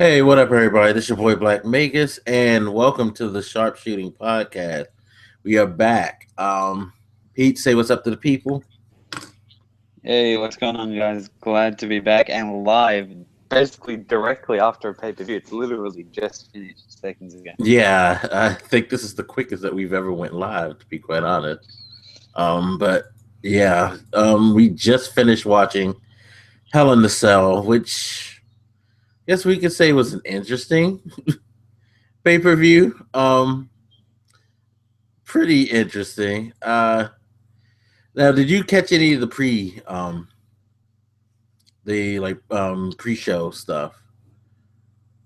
Hey, what up, everybody? This is your boy Black Magus, and welcome to the Sharpshooting podcast. We are back. Pete, say what's up to the people. Hey, what's going on, guys? Glad to be back and live, basically directly after a pay-per-view. It's literally just finished seconds ago. Yeah, I think this is the quickest that we've ever went live, to be quite honest. But yeah, we just finished watching Hell in the Cell, which I guess we could say was an interesting pay-per-view. Pretty interesting. Now, did you catch any of the pre-show stuff?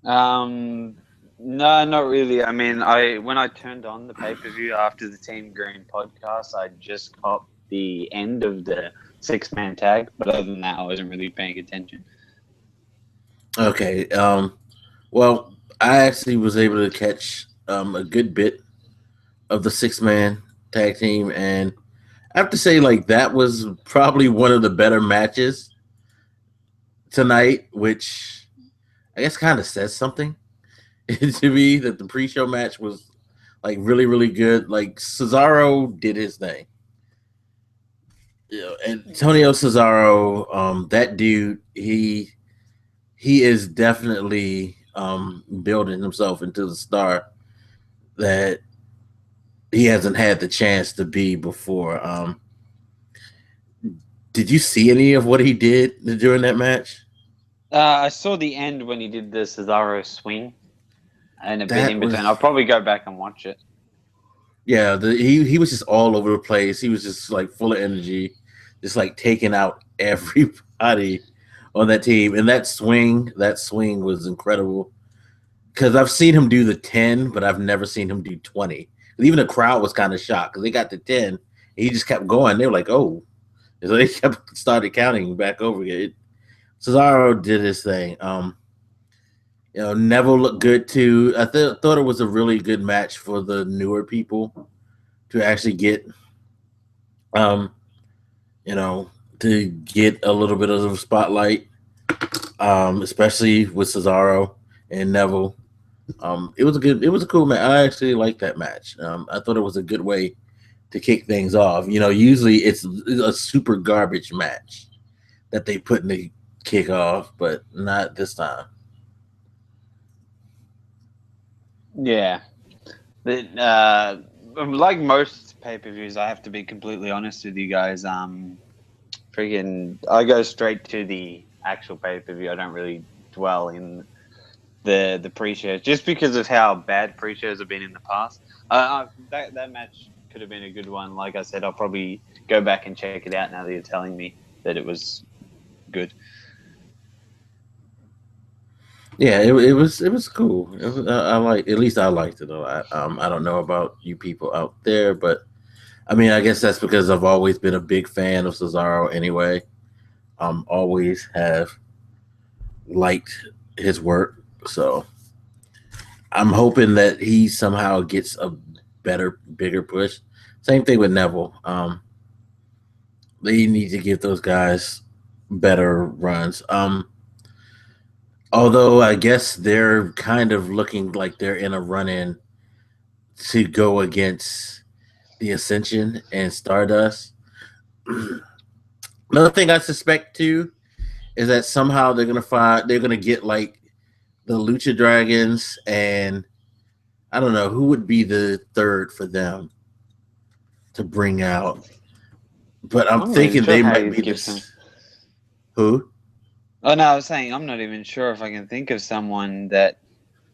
No, not really. I mean, when I turned on the pay-per-view after the Team Green podcast, I just caught the end of the six-man tag, but other than that, I wasn't really paying attention. Okay. Well, I actually was able to catch a good bit of the 6-man tag team, and I have to say, like, that was probably one of the better matches tonight, which I guess kind of says something to me that the pre-show match was like really, really good. Like Cesaro did his thing. Antonio Cesaro, that dude, he is definitely building himself into the star that he hasn't had the chance to be before. Did you see any of what he did during that match? I saw the end when he did the Cesaro swing, and a bit That in was between. I'll probably go back and watch it. Yeah. He was just all over the place. He was just like full of energy, just like taking out everybody on that team. And that swing was incredible because I've seen him do the 10, but I've never seen him do 20. Even the crowd was kind of shocked because they got the 10. And he just kept going. They were like, "Oh," so they started counting back over again. Cesaro did his thing. Neville looked good too. I thought it was a really good match for the newer people to actually get, um, you know, to get a little bit of the spotlight, especially with Cesaro and Neville. It was a cool match. I actually liked that match. I thought it was a good way to kick things off. Usually it's a super garbage match that they put in the kickoff, but not this time. Yeah. Like most pay-per-views, I have to be completely honest with you guys. I go straight to the actual pay-per-view. I don't really dwell in the pre-shows just because of how bad pre-shows have been in the past. That match could have been a good one. Like I said, I'll probably go back and check it out now that you're telling me that it was good. Yeah, it was cool. I like, at least I liked it a lot. I don't know about you people out there, but I mean, I guess that's because I've always been a big fan of Cesaro anyway. Always have liked his work, so I'm hoping that he somehow gets a better, bigger push. Same thing with Neville. They need to give those guys better runs. Although I guess they're kind of looking like they're in a run-in to go against the Ascension and Stardust. Another thing I suspect too is that somehow they're gonna get like the Lucha Dragons, and I don't know who would be the third for them to bring out. But I'm I'm not even thinking sure they how might you be give some. this. Who? Oh no, I was saying I'm not even sure if I can think of someone that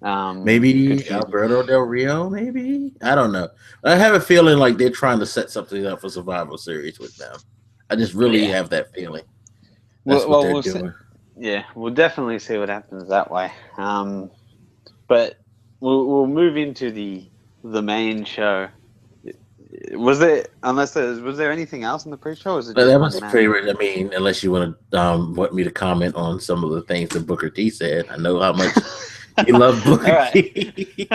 could Maybe feud. Alberto Del Rio, maybe? I don't know. I have a feeling like they're trying to set something up for Survival Series with them. I just really Yeah. have that feeling. That's what Well, they're we'll see. doing. Yeah, we'll definitely see what happens that way. But we'll move into the main show. Was there anything else in the pre-show? Or was it But just that was one a match? favorite. I mean, unless you want me to comment on some of the things that Booker T said. I know how much you love All Booker right, T.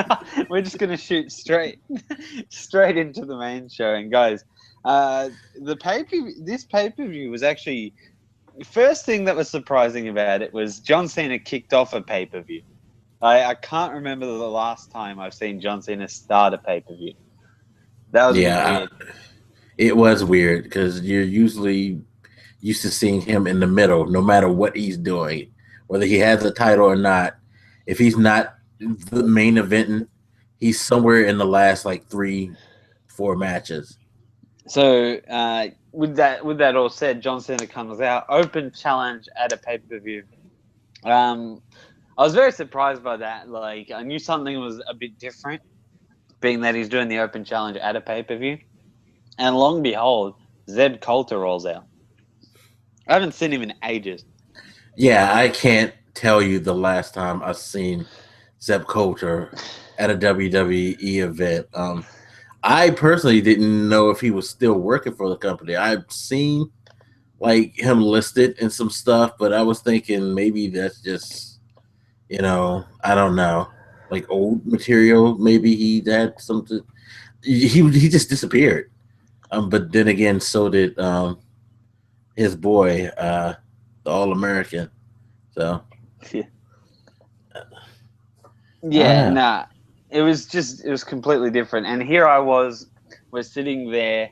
we're just gonna shoot straight into the main show. And guys, this pay-per-view was actually, first thing that was surprising about it was John Cena kicked off a pay-per-view. I can't remember the last time I've seen John Cena start a pay-per-view. That was a bit weird. It was weird because you're usually used to seeing him in the middle, no matter what he's doing, whether he has a title or not. If he's not the main event, he's somewhere in the last like 3-4 matches. So with that all said, John Cena comes out, open challenge at a pay-per-view. I was very surprised by that. Like, I knew something was a bit different, being that he's doing the open challenge at a pay-per-view. And long behold, Zeb Coulter rolls out. I haven't seen him in ages. Yeah, I can't tell you the last time I've seen Zeb Coulter at a WWE event. I personally didn't know if he was still working for the company. I've seen like him listed in some stuff, but I was thinking maybe that's just, I don't know, like old material. Maybe he had something. He just disappeared. But then again, so did his boy, the All-American. So yeah, it was completely different. And here we're sitting there,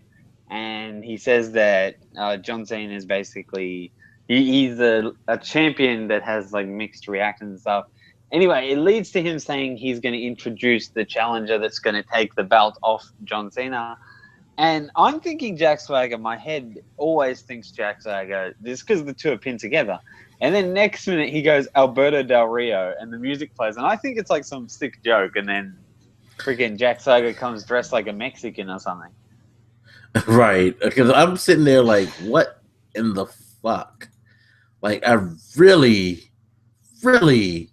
and he says that John Cena is basically he's a champion that has like mixed reactions and stuff. Anyway, it leads to him saying he's going to introduce the challenger that's going to take the belt off John Cena. And I'm thinking Jack Swagger. My head always thinks Jack Swagger. This because the two are pinned together. And then next minute he goes Alberto Del Rio, and the music plays, and I think it's like some sick joke. And then freaking Jack Swagger comes dressed like a Mexican or something. Right, because I'm sitting there like, what in the fuck? Like, I really, really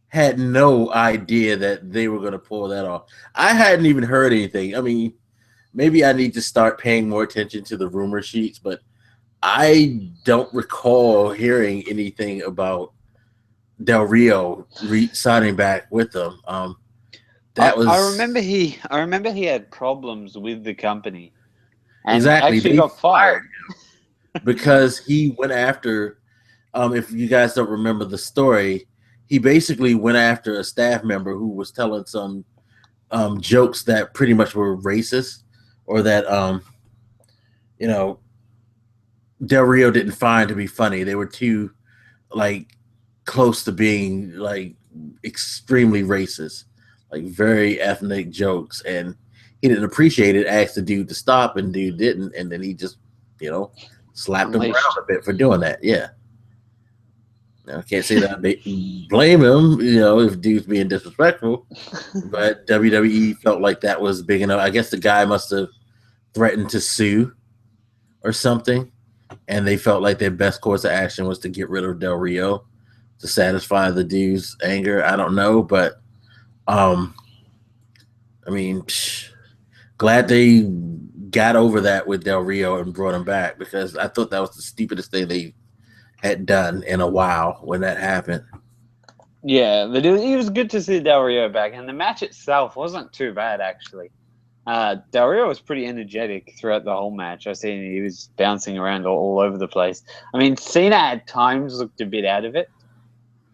had no idea that they were going to pull that off. I hadn't even heard anything. I mean, maybe I need to start paying more attention to the rumor sheets, but I don't recall hearing anything about Del Rio signing back with them. I remember he had problems with the company, and exactly actually got fired because he went after. If you guys don't remember the story, he basically went after a staff member who was telling some jokes that pretty much were racist, or that Del Rio didn't find to be funny. They were too like close to being like extremely racist, like very ethnic jokes, and he didn't appreciate it. Asked the dude to stop, and dude didn't, and then he just slapped him around a bit for doing that. Yeah. I can't say that I blame him, if dude's being disrespectful, but WWE felt like that was big enough. I guess the guy must have threatened to sue or something, and they felt like their best course of action was to get rid of Del Rio to satisfy the dude's anger. I don't know, but I mean, glad they got over that with Del Rio and brought him back, because I thought that was the stupidest thing they had done in a while when that happened. Yeah, but it was good to see Del Rio back, and the match itself wasn't too bad, actually. Del Rio was pretty energetic throughout the whole match. I seen he was bouncing around all over the place. I mean, Cena at times looked a bit out of it.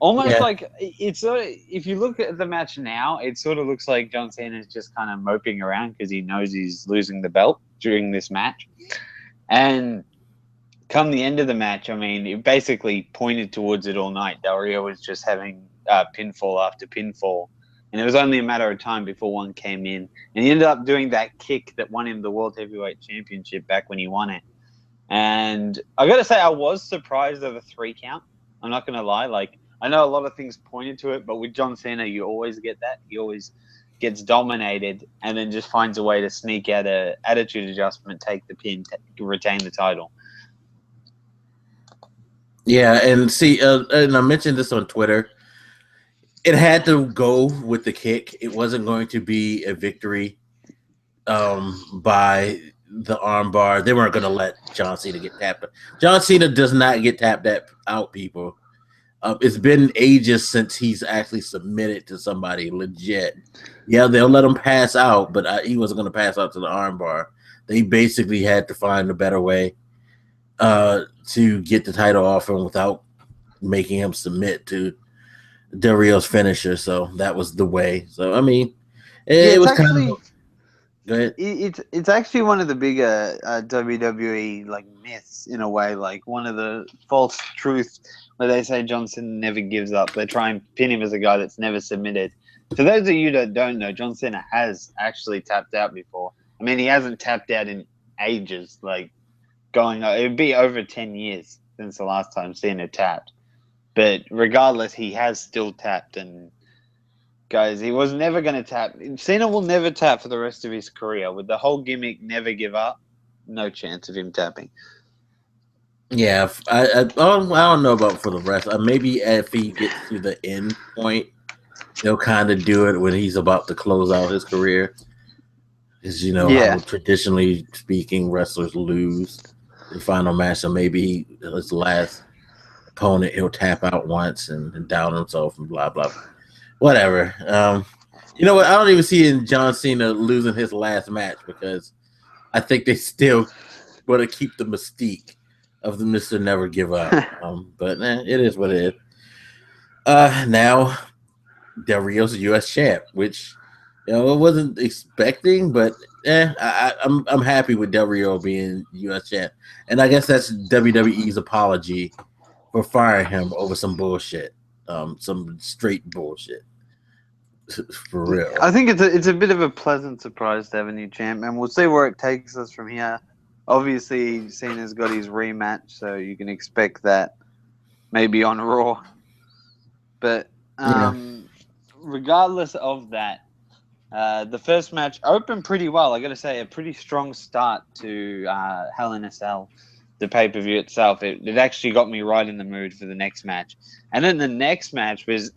Almost like it's sort of, if you look at the match now, it sort of looks like John Cena is just kind of moping around because he knows he's losing the belt during this match. And come the end of the match, I mean, it basically pointed towards it all night. Del Rio was just having pinfall after pinfall. And it was only a matter of time before one came in. And he ended up doing that kick that won him the World Heavyweight Championship back when he won it. And I got to say, I was surprised of a 3 count. I'm not going to lie. Like, I know a lot of things pointed to it, but with John Cena, you always get that. He always gets dominated and then just finds a way to sneak out an attitude adjustment, take the pin, retain the title. Yeah, and see, and I mentioned this on Twitter. It had to go with the kick. It wasn't going to be a victory by the armbar. They weren't going to let John Cena get tapped. John Cena does not get tapped out, people. It's been ages since he's actually submitted to somebody legit. Yeah, they'll let him pass out, but he wasn't going to pass out to the armbar. They basically had to find a better way to get the title off him without making him submit to Del Rio's finisher, so that was the way. So I mean, Yeah, it it's was kind of actually go ahead. it's actually one of the bigger WWE like myths in a way, like one of the false truths where they say John Cena never gives up. They try and pin him as a guy that's never submitted. For those of you that don't know, John Cena has actually tapped out before. I mean, he hasn't tapped out in ages, like it'd be over 10 years since the last time Cena tapped. But regardless, he has still tapped, and guys, he was never going to tap. Cena will never tap for the rest of his career. With the whole gimmick, never give up, no chance of him tapping. Yeah, I don't know about for the rest. Maybe if he gets to the end point, he'll kind of do it when he's about to close out his career. Because you know Yeah. how traditionally speaking, wrestlers lose the final match, so maybe his last opponent he'll tap out once and down himself and blah blah. Whatever. You know what? I don't even see in John Cena losing his last match because I think they still want to keep the mystique of the Mister Never Give Up. But it is what it is. Now Del Rio's U.S. champ, which I wasn't expecting, but I'm happy with Del Rio being U.S. champ, and I guess that's WWE's apology for firing him over some bullshit, some straight bullshit, for real. I think it's a bit of a pleasant surprise to have a new champ, and we'll see where it takes us from here. Obviously, Cena's got his rematch, so you can expect that maybe on Raw. But Yeah. regardless of that, the first match opened pretty well. I got to say, a pretty strong start to Hell in a Cell, the pay per view itself. It actually got me right in the mood for the next match. And then the next match was,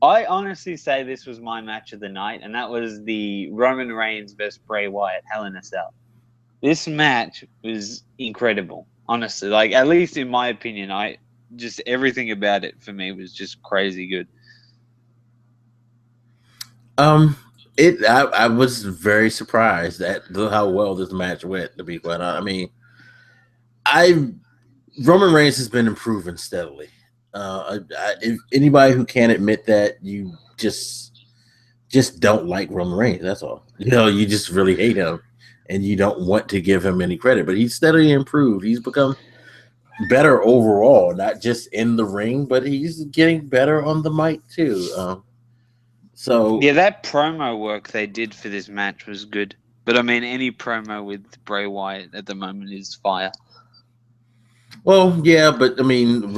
I honestly say this was my match of the night, and that was the Roman Reigns versus Bray Wyatt Hell in a Cell. This match was incredible, honestly. Like, at least in my opinion, just everything about it for me was just crazy good. I was very surprised at how well this match went. To be quite honest, I mean, Roman Reigns has been improving steadily. If anybody who can't admit that, you just don't like Roman Reigns. That's all. You just really hate him, and you don't want to give him any credit. But he's steadily improved. He's become better overall, not just in the ring, but he's getting better on the mic too. So yeah, that promo work they did for this match was good. But I mean, any promo with Bray Wyatt at the moment is fire. Well, yeah, but I mean,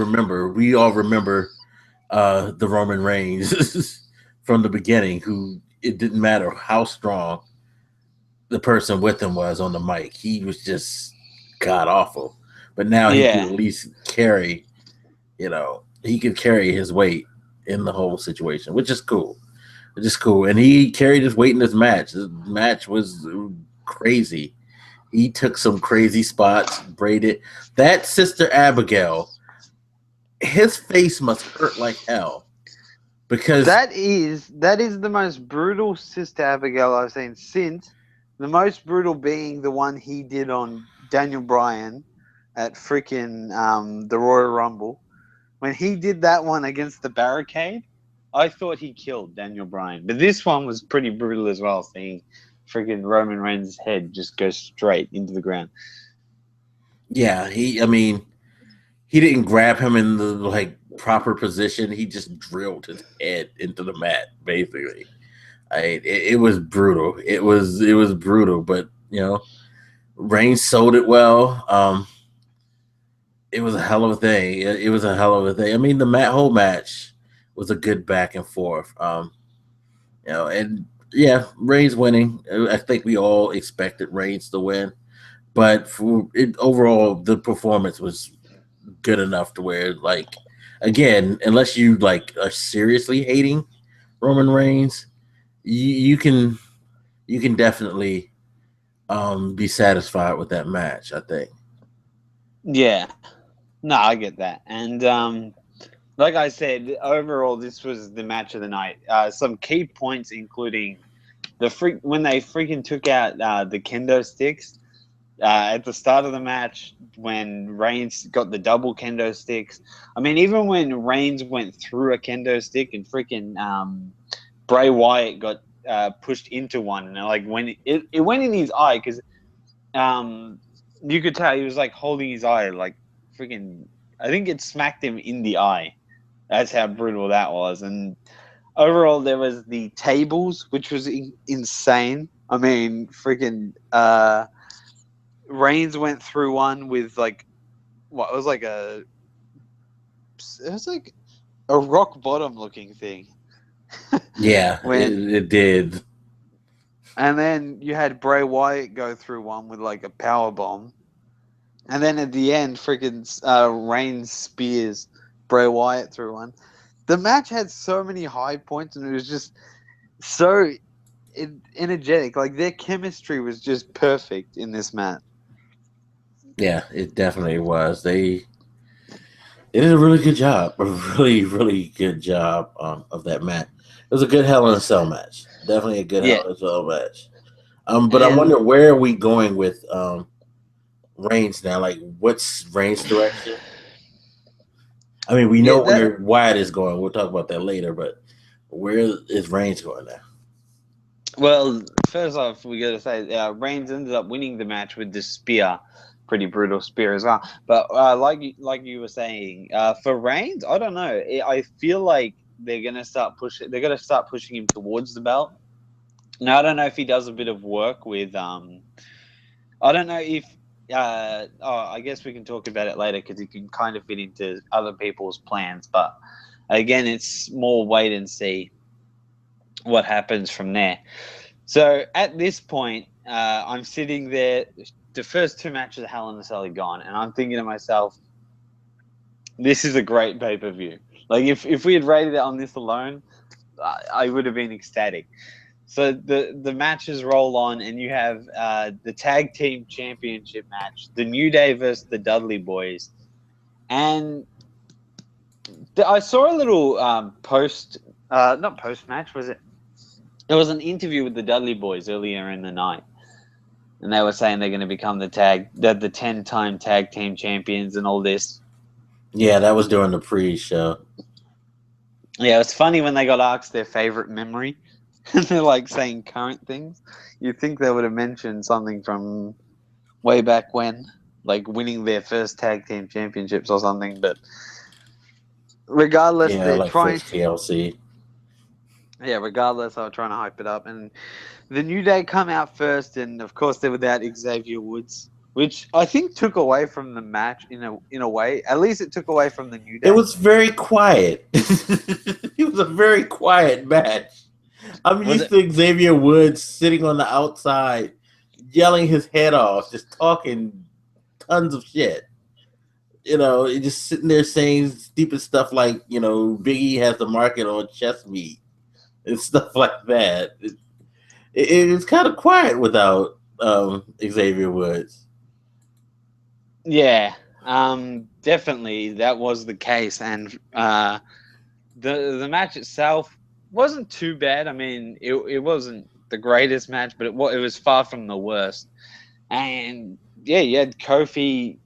we all remember the Roman Reigns from the beginning, who it didn't matter how strong the person with him was on the mic, he was just god awful. But now he can at least carry, he can carry his weight in the whole situation, which is cool. And he carried his weight in this match. This match was crazy. He took some crazy spots, braided. That Sister Abigail, his face must hurt like hell. Because that is the most brutal Sister Abigail I've seen since, the most brutal being the one he did on Daniel Bryan at freaking the Royal Rumble. When he did that one against the barricade, I thought he killed Daniel Bryan. But this one was pretty brutal as well, seeing freaking Roman Reigns' head just go straight into the ground. Yeah, he didn't grab him in the proper position. He just drilled his head into the mat, basically. It was brutal. It was brutal, but Reigns sold it well. It was a hell of a thing. It was a hell of a thing. I mean, the whole match was a good back and forth. And yeah, Reigns winning. I think we all expected Reigns to win, but overall, the performance was good enough to where, again, unless you are seriously hating Roman Reigns, you can definitely be satisfied with that match, I think. Yeah. No, I get that. And like I said, overall, this was the match of the night. Some key points, including when they freaking took out the kendo sticks. At the start of the match, when Reigns got the double kendo sticks, I mean, even when Reigns went through a kendo stick and freaking Bray Wyatt got pushed into one, and like when it went in his eye, because you could tell he was like holding his eye, like freaking. I think it smacked him in the eye. That's how brutal that was. And overall, there was the tables, which was insane. I mean, freaking. Reigns went through one with like what it was like a rock bottom looking thing. Yeah, it did. And then you had Bray Wyatt go through one with like a power bomb, and then at the end, freaking Reigns spears Bray Wyatt through one. The match had so many high points, and it was just so energetic. Like their chemistry was just perfect in this match. Yeah, it definitely was. They did a really good job, a really good job of that match. It was a good Hell in a Cell match. Definitely a good Hell in a Cell match. But I wonder, where are we going with Reigns now? Like, what's Reigns' direction? I mean, we know where Wyatt is going. We'll talk about that later. But where is Reigns going now? Well, first off, we got to say Reigns ended up winning the match with the spear, pretty brutal spear as well. But like you were saying, for Reigns, I don't know. I feel like they're gonna start pushing. They're gonna start pushing him towards the belt. Now I don't know if he does a bit of work with. I don't know if. I guess we can talk about it later because it can kind of fit into other people's plans. But again, it's more wait and see what happens from there. So at this point, I'm sitting there. The first two matches of Hell in a Cell are gone, and I'm thinking to myself, "This is a great pay-per-view." Like if we had rated it on this alone, I would have been ecstatic. So the matches roll on, and you have the tag team championship match, the New Day versus the Dudley Boys, and I saw a little not post match, was it? It was an interview with the Dudley Boys earlier in the night, and they were saying they're going to become the 10-time tag team champions and all this. Yeah, that was during the pre-show. Yeah, it's funny when they got asked their favorite memory, and they're like saying current things. You'd think they would have mentioned something from way back when, like winning their first tag team championships or something. But regardless, they're like trying. first TLC. Yeah, regardless, I was trying to hype it up. And the New Day come out first, and of course they're without Xavier Woods, which I think took away from the match in a way. At least it took away from the New Day. It was very quiet. It was a very quiet match. I'm used to Xavier Woods sitting on the outside, yelling his head off, just talking tons of shit. Just sitting there saying stupid stuff like, Biggie has the market on chest meat and stuff like that. It's kind of quiet without Xavier Woods. Yeah, definitely that was the case, and the match itself wasn't too bad. I mean, it wasn't the greatest match, but it was far from the worst. And yeah, you had Kofi.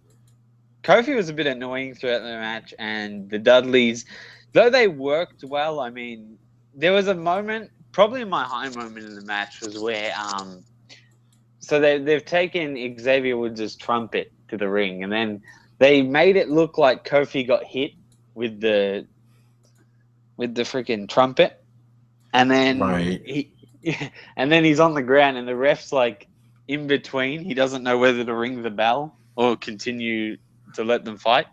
Kofi was a bit annoying throughout the match, and the Dudleys, though they worked well. I mean, there was a moment, probably my high moment in the match was where so they've taken Xavier Woods' trumpet to the ring, and then they made it look like Kofi got hit with the freaking trumpet, and then he's on the ground, and the ref's like in between. He doesn't know whether to ring the bell or continue to let them fight.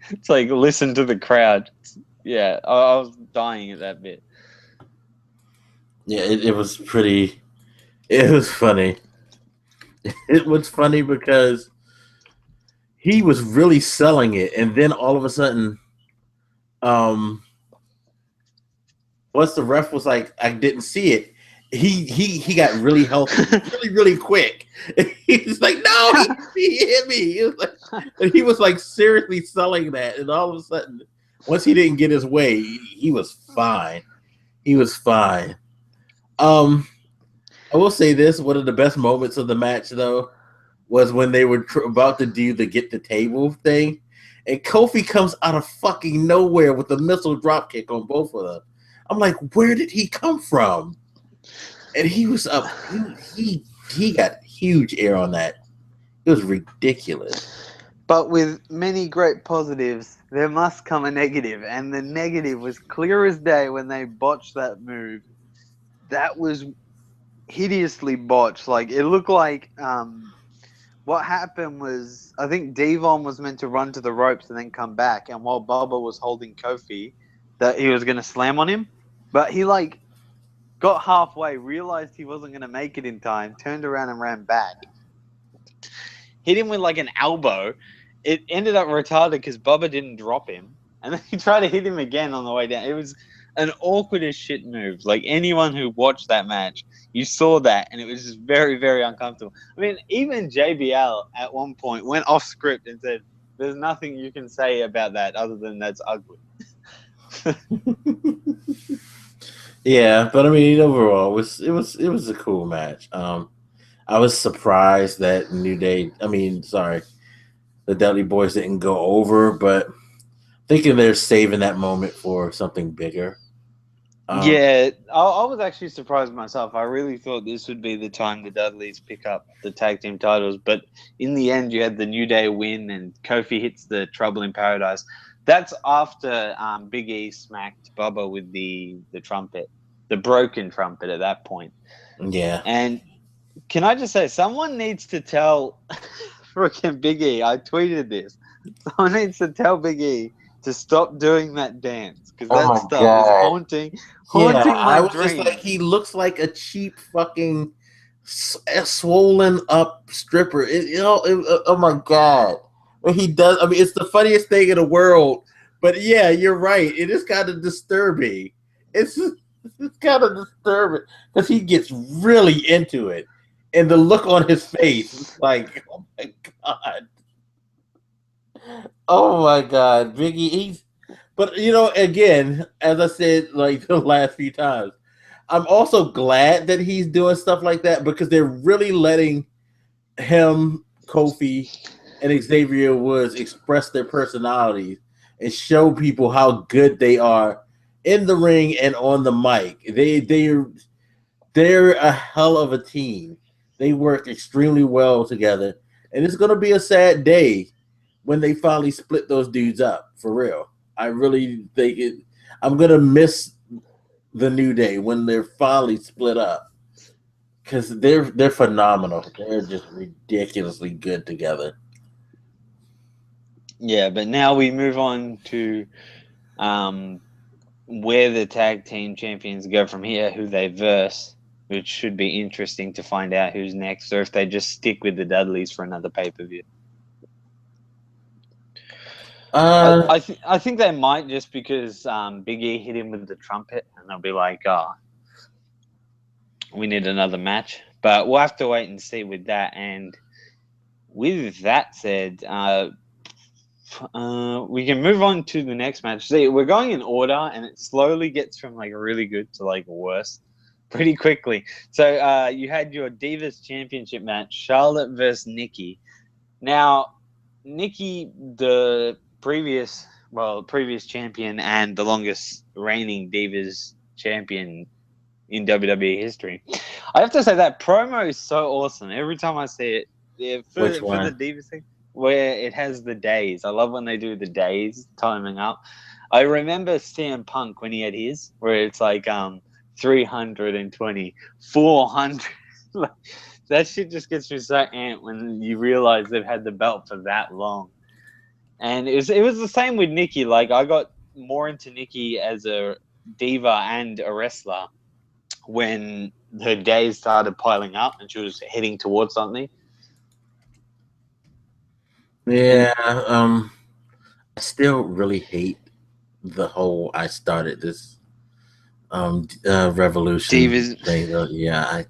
It's like, listen to the crowd. Yeah, I was dying at that bit. Yeah, it was pretty. It was funny. It was funny because he was really selling it, and then all of a sudden, once the ref was like, "I didn't see it," he got really healthy, really quick. He was like, "No, he hit me." He was like seriously selling that, and all of a sudden, once he didn't get his way, he was fine. He was fine. I will say this: one of the best moments of the match, though, was when they were about to do the get the table thing, and Kofi comes out of fucking nowhere with a missile dropkick on both of them. I'm like, where did he come from? And he was up. He got huge air on that. It was ridiculous. But with many great positives, there must come a negative, and the negative was clear as day when they botched that move. That was hideously botched. Like, it looked like what happened was, I think Devon was meant to run to the ropes and then come back, and while Bubba was holding Kofi, that he was going to slam on him, but he like got halfway, realized he wasn't going to make it in time, turned around and ran back, hit him with like an elbow. It ended up retarded because Bubba didn't drop him, and then he tried to hit him again on the way down. It was an awkward as shit move. Like, anyone who watched that match, you saw that, and it was just very, very uncomfortable. I mean, even JBL at one point went off script and said, "There's nothing you can say about that other than that's ugly." Yeah, but I mean, overall, it was a cool match. I was surprised that the Dudley Boys didn't go over, but thinking they're saving that moment for something bigger. Yeah, I was actually surprised myself. I really thought this would be the time the Dudleys pick up the tag team titles, but in the end, you had the New Day win, and Kofi hits the Trouble in Paradise. That's after Big E smacked Bubba with the trumpet, the broken trumpet at that point. Yeah. And can I just say, someone needs to tell freaking Big E, I tweeted this, someone needs to tell Big E to stop doing that dance, because that stuff is haunting my dreams. Just like, he looks like a cheap fucking swollen up stripper. Oh my god, when he does, I mean, it's the funniest thing in the world. But yeah, you're right. It is kind of disturbing. It's kind of disturbing because he gets really into it, and the look on his face is like, oh my god. Oh my god, Biggie. But again, as I said, like the last few times, I'm also glad that he's doing stuff like that because they're really letting him, Kofi, and Xavier Woods express their personalities and show people how good they are in the ring and on the mic. They're a hell of a team. They work extremely well together, and it's going to be a sad day when they finally split those dudes up, for real. I really think I'm going to miss the New Day when they're finally split up because they're phenomenal. They're just ridiculously good together. Yeah, but now we move on to where the tag team champions go from here, who they verse, which should be interesting to find out who's next, or if they just stick with the Dudleys for another pay-per-view. I think they might, just because Big E hit him with the trumpet, and they'll be like, "Oh, we need another match." But we'll have to wait and see with that. And with that said, we can move on to the next match. See, we're going in order, and it slowly gets from like really good to like worse pretty quickly. So you had your Divas Championship match, Charlotte versus Nikki. Now, Nikki, the previous champion and the longest reigning Divas champion in WWE history. I have to say that promo is so awesome. Every time I see it, for the Divas thing, where it has the days. I love when they do the days timing up. I remember CM Punk when he had his, where it's like 320, 400. That shit just gets me so amped when you realize they've had the belt for that long. And it was the same with Nikki. Like, I got more into Nikki as a diva and a wrestler when her days started piling up and she was heading towards something. Yeah, I still really hate the whole I started this revolution Divas thing. Yeah,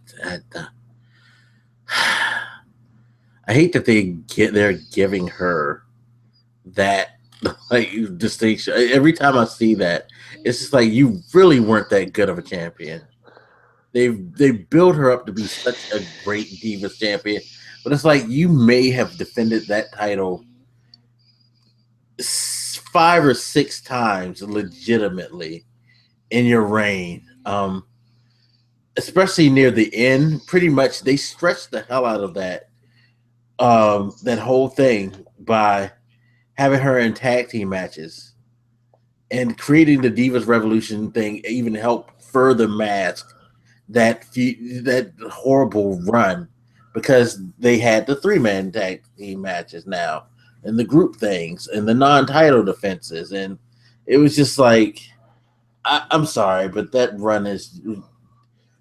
I hate that they're giving her that like distinction. Every time I see that, it's just like, you really weren't that good of a champion. they built her up to be such a great Divas champion, but it's like you may have defended that title 5 or 6 times legitimately in your reign. Especially near the end, pretty much they stretched the hell out of that whole thing by having her in tag team matches and creating the Divas Revolution thing even helped further mask that horrible run because they had the 3-man tag team matches now and the group things and the non-title defenses, and it was just like I'm sorry, but that run is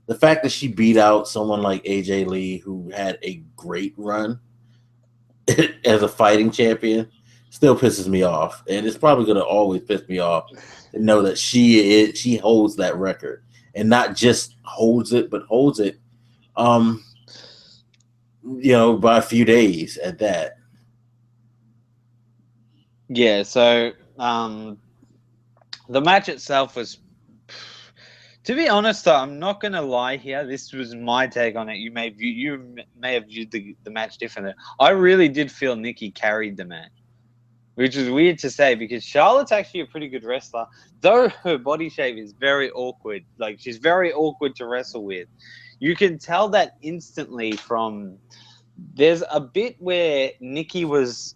the fact that she beat out someone like AJ Lee who had a great run as a fighting champion still pisses me off, and it's probably going to always piss me off to know that she holds that record, and not just holds it, but holds it, by a few days at that. Yeah. So the match itself was. To be honest, though, I'm not going to lie here. This was my take on it. You may have viewed the match differently. I really did feel Nikki carried the match, which is weird to say because Charlotte's actually a pretty good wrestler, though her body shape is very awkward. Like, she's very awkward to wrestle with. You can tell that instantly from... There's a bit where Nikki was...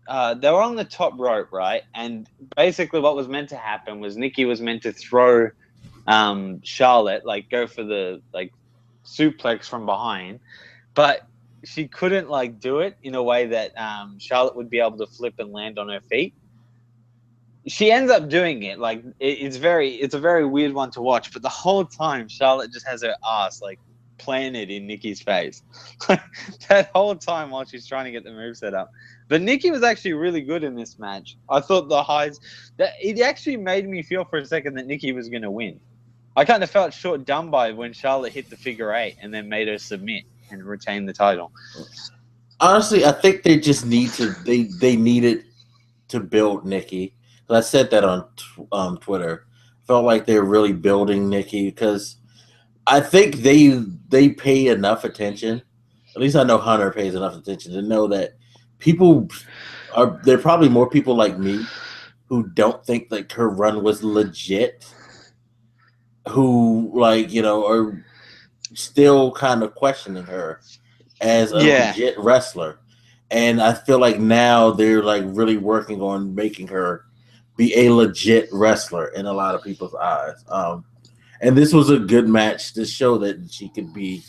they were on the top rope, right? And basically what was meant to happen was Nikki was meant to throw... Charlotte, like, go for the suplex from behind, but she couldn't do it in a way that Charlotte would be able to flip and land on her feet. She ends up doing it. It's a very weird one to watch, but the whole time Charlotte just has her ass planted in Nikki's face that whole time while she's trying to get the move set up. But Nikki was actually really good in this match. I thought that it actually made me feel for a second that Nikki was going to win. I kind of felt short done by when Charlotte hit the figure 8 and then made her submit and retain the title. Honestly, I think they just they needed to build Nikki. I said that on Twitter. Felt like they're really building Nikki because I think they pay enough attention. At least I know Hunter pays enough attention to know that there are probably more people like me who don't think her run was legit, who are still kind of questioning her as a legit wrestler. And I feel like now they're really working on making her be a legit wrestler in a lot of people's eyes. And this was a good match to show that she could be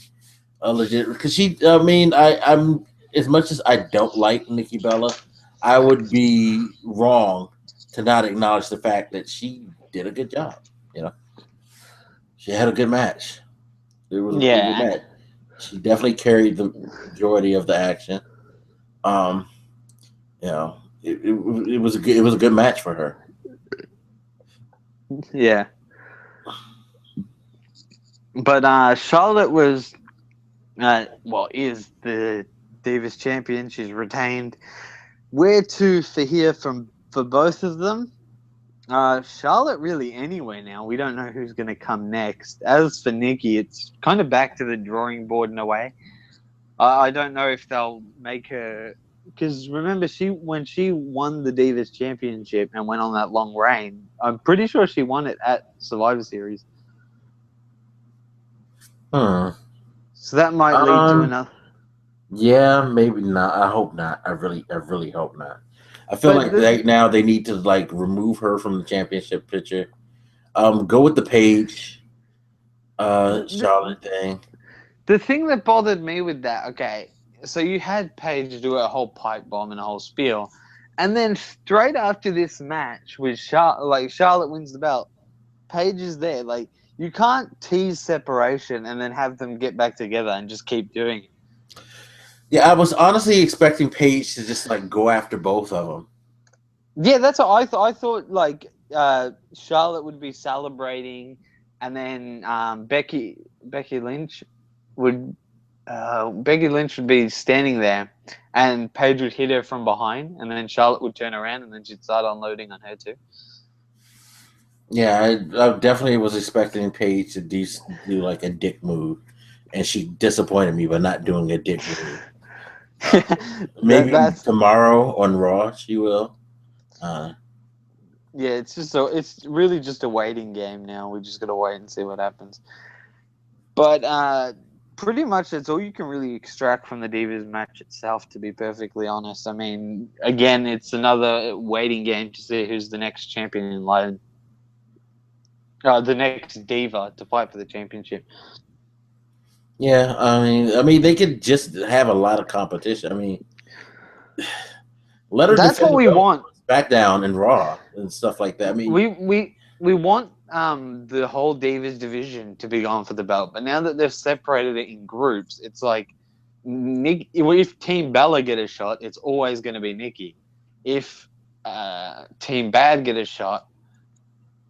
a legit, because I'm as much as I don't like Nikki Bella, I would be wrong to not acknowledge the fact that she did a good job. She had a good match. It was a really good match. She definitely carried the majority of the action. It was a good match for her. Yeah. But Charlotte was is the Divas champion. She's retained. Where to for both of them? Charlotte really anyway now. We don't know who's going to come next. As for Nikki, it's kind of back to the drawing board in a way. I don't know if they'll make her... Because remember, when she won the Divas Championship and went on that long reign, I'm pretty sure she won it at Survivor Series. So that might lead to another... Yeah, maybe not. I hope not. I really hope not. I feel like now they need to remove her from the championship picture. Go with the Paige, Charlotte thing. The thing that bothered me with that, okay, so you had Paige do a whole pipe bomb and a whole spiel, and then straight after this match with Charlotte wins the belt, Paige is there. You can't tease separation and then have them get back together and just keep doing it. Yeah, I was honestly expecting Paige to just go after both of them. Yeah, that's what I thought. I thought Charlotte would be celebrating, and then Becky Lynch would be standing there, and Paige would hit her from behind, and then Charlotte would turn around, and then she'd start unloading on her too. Yeah, I definitely was expecting Paige to do like a dick move, and she disappointed me by not doing a dick move. Uh, maybe That's tomorrow on Raw she will. Uh, yeah. It's really just a waiting game now. We just gotta wait and see what happens. But pretty much that's all you can really extract from the Divas match itself. To be perfectly honest, I mean, again, it's another waiting game to see who's the next champion in line. The next diva to fight for the championship. yeah, I mean, they could just have a lot of competition. I mean, let her That's defend what the we belt want. on SmackDown and Raw and stuff like that. I mean, We want the whole Divas division to be gone for the belt, but now that they've separated it in groups, it's like Nick. If Team Bella get a shot, it's always going to be Nikki. If Team Bad get a shot,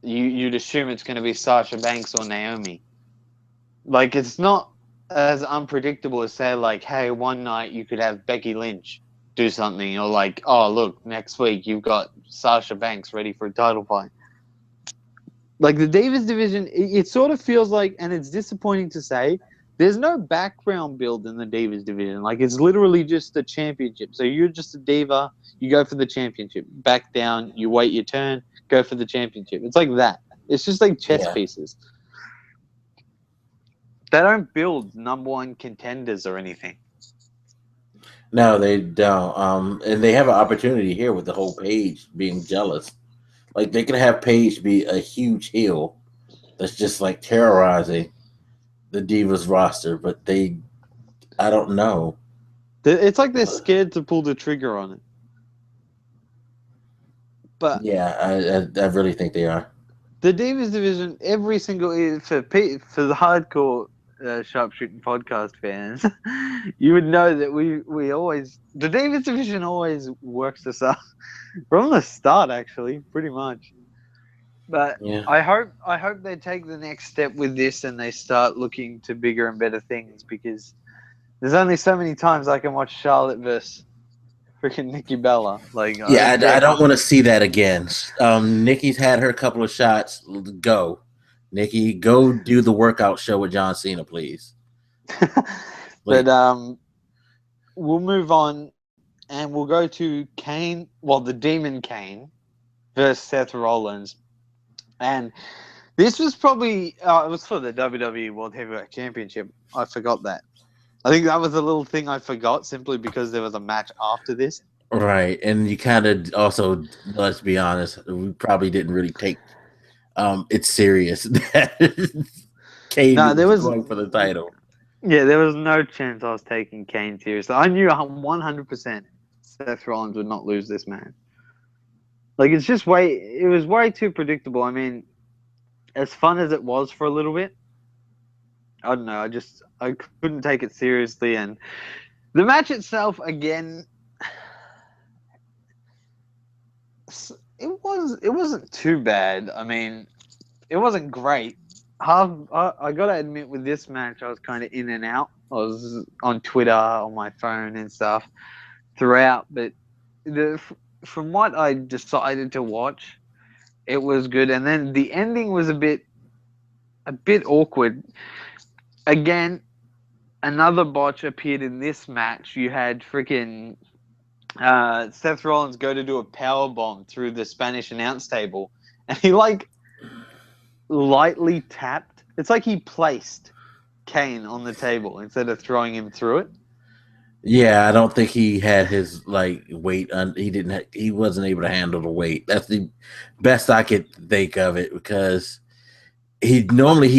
you'd assume it's going to be Sasha Banks or Naomi. Like it's not as unpredictable as say like, hey, one night you could have Becky Lynch do something, or like, oh look, next week you've got Sasha Banks ready for a title fight. Like the Davis division, it sort of feels like, and it's disappointing to say, there's no background build in the Divas division. Like it's literally just the championship. So you're just a diva, you go for the championship, back down, you wait your turn, go for the championship. It's like that. It's just like chess yeah, pieces. They don't build number one contenders or anything. no, they don't. And they have an opportunity here with the whole Paige being jealous. Like they could have Paige be a huge heel that's just like terrorizing the Divas roster, but I don't know. It's like they're scared to pull the trigger on it. But Yeah, I really think they are. the Divas division, every single for the hardcore sharpshooting podcast fans, you would know that we always the Divas division always works us up from the start, actually, pretty much. But Yeah, I hope they take the next step with this and they start looking to bigger and better things because there's only so many times I can watch Charlotte versus freaking Nikki Bella. Like I yeah, don't care I how. don't want to see that again. Nikki's had her couple of shots. Go, Nikki, go do the workout show with John Cena, please. But Like, we'll move on and we'll go to Kane. Well, the Demon Kane versus Seth Rollins, and this was probably it was for the WWE World Heavyweight Championship. I forgot that. I think that was a little thing I forgot simply because there was a match after this. right, and you kind of also, let's be honest, we probably didn't really take it's serious that Kane No, there was was going for the title. yeah, there was no chance I was taking Kane seriously. I knew 100% Seth Rollins would not lose this match. Like it was way too predictable. I mean, as fun as it was for a little bit, I don't know. I couldn't take it seriously, and the match itself again, it wasn't too bad. I mean, it wasn't great. I gotta admit, with this match, I was kind of in and out. I was on Twitter, on my phone, and stuff throughout. But the from what I decided to watch, it was good. And then the ending was a bit awkward. Again, another botch appeared in this match. You had freaking Seth Rollins go to do a power bomb through the Spanish announce table, and he like lightly tapped. It's like he placed Kane on the table instead of throwing him through it. Yeah, I don't think he had his like weight. He didn't. He wasn't able to handle the weight. That's the best I could think of it because he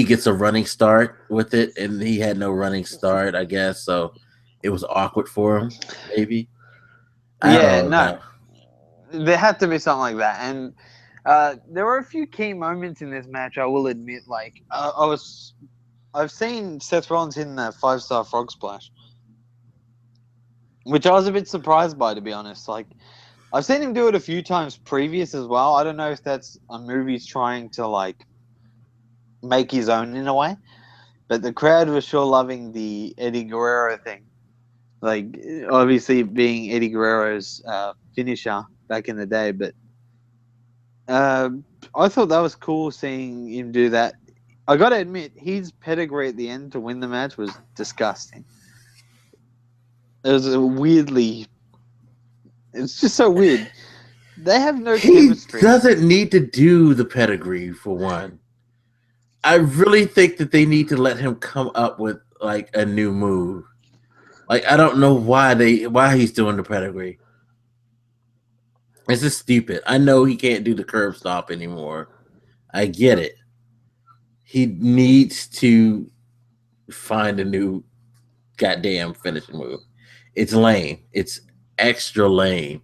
gets a running start with it, and he had no running start. I guess so. It was awkward for him. Maybe I Yeah, don't no, know. there had to be something like that. And there were a few key moments in this match. I will admit, like I've seen Seth Rollins in the 5-star frog splash, which I was a bit surprised by, to be honest. Like I've seen him do it a few times previous as well. I don't know if that's a movie's trying to like make his own in a way, but the crowd was sure loving the Eddie Guerrero thing. Like obviously being Eddie Guerrero's finisher back in the day, but I thought that was cool seeing him do that. I got to admit, his pedigree at the end to win the match was disgusting. It was it's just so weird. They have no He chemistry. doesn't need to do the pedigree for one. I really think that they need to let him come up with like a new move. Like I don't know why he's doing the pedigree. It's just stupid. I know he can't do the curb stop anymore. I get it. He needs to find a new goddamn finishing move. It's lame. It's extra lame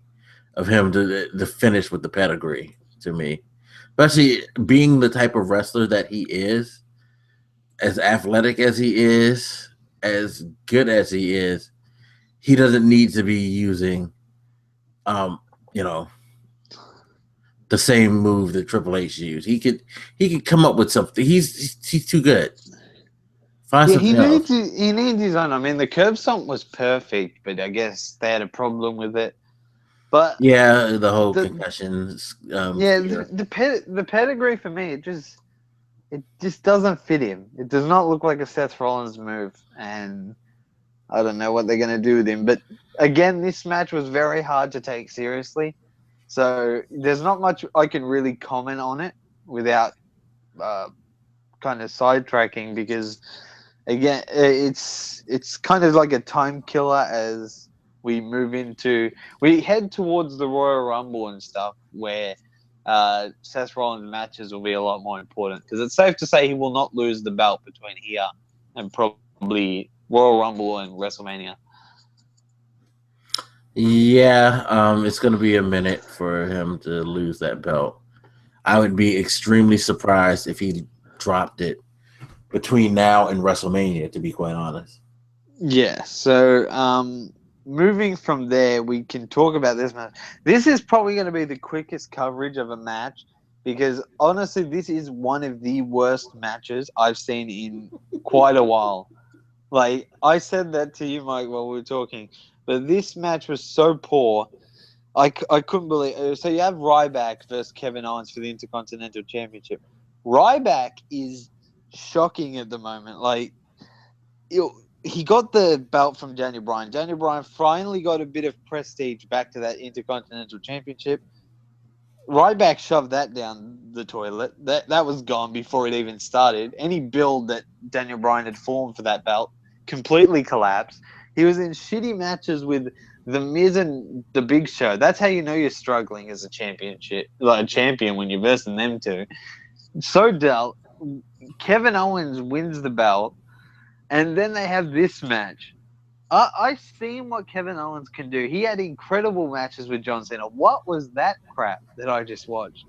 of him to finish with the pedigree to me. Especially being the type of wrestler that he is, as athletic as he is, as good as he doesn't need to be using you know, the same move that Triple H used. He could come up with something. He's too good. Find Yeah, something else. he needs his own. I mean, the curb stomp was perfect, but I guess they had a problem with it. But Yeah, the whole the concussions. the pedigree for me, it just doesn't fit him. It does not look like a Seth Rollins move, and I don't know what they're going to do with him. But again, this match was very hard to take seriously, so there's not much I can really comment on it without kind of sidetracking, because again, it's kind of like a time killer as we head towards the Royal Rumble and stuff, where Seth Rollins matches will be a lot more important, because it's safe to say he will not lose the belt between here and probably Royal Rumble and WrestleMania. Yeah, it's going to be a minute for him to lose that belt. I would be extremely surprised if he dropped it between now and WrestleMania, to be quite honest. Yeah, so moving from there, we can talk about this match. This is probably going to be the quickest coverage of a match, because honestly, this is one of the worst matches I've seen in quite a while. Like, I said that to you, Mike, while we were talking, but this match was so poor. I couldn't believe it. So you have Ryback versus Kevin Owens for the Intercontinental Championship. Ryback is shocking at the moment. Like, he got the belt from Daniel Bryan. Daniel Bryan finally got a bit of prestige back to that Intercontinental Championship. Ryback shoved that down the toilet. That was gone before it even started. Any build that Daniel Bryan had formed for that belt completely collapsed. He was in shitty matches with The Miz and The Big Show. That's how you know you're struggling as a champion when you're versing them two. So dealt. Kevin Owens wins the belt, and then they have this match. I've seen what Kevin Owens can do. He had incredible matches with John Cena. What was that crap that I just watched?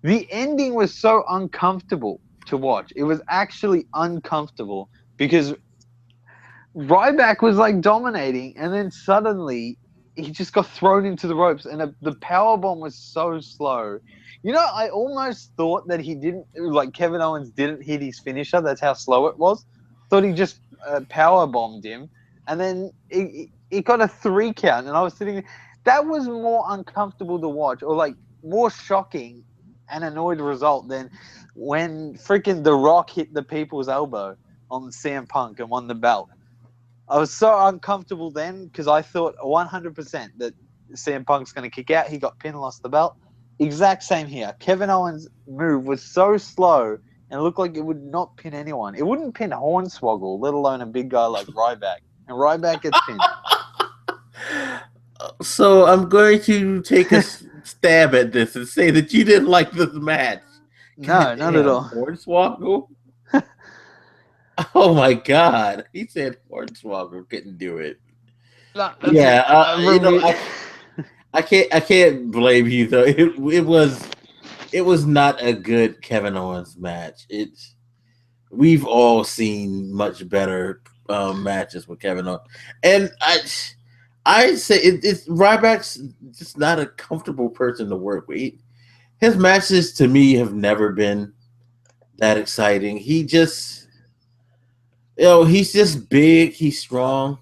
The ending was so uncomfortable to watch. It was actually uncomfortable, because Ryback was like dominating, and then suddenly he just got thrown into the ropes, and the power bomb was so slow. You know, I almost thought that Kevin Owens didn't hit his finisher. That's how slow it was. Thought he just power bombed him, and then it got a 3 count, and I was sitting there. That was more uncomfortable to watch, or like more shocking and annoyed result than when freaking The Rock hit the people's elbow on CM Punk and won the belt. I was so uncomfortable then, because I thought 100% that CM Punk's going to kick out. He got pinned, lost the belt. Exact same here. Kevin Owens' move was so slow and it looked like it would not pin anyone. It wouldn't pin Hornswoggle, let alone a big guy like Ryback. And Ryback gets pinned. So I'm going to take a stab at this and say that you didn't like this match. No, not at all. Hornswoggle? Oh my God! He said Hornswoggle couldn't do it. No, Yeah, I can't blame you though. It was not a good Kevin Owens match. We've all seen much better matches with Kevin Owens, and I say it's Ryback's just not a comfortable person to work with. His matches to me have never been that exciting. He just, he's just big. He's strong.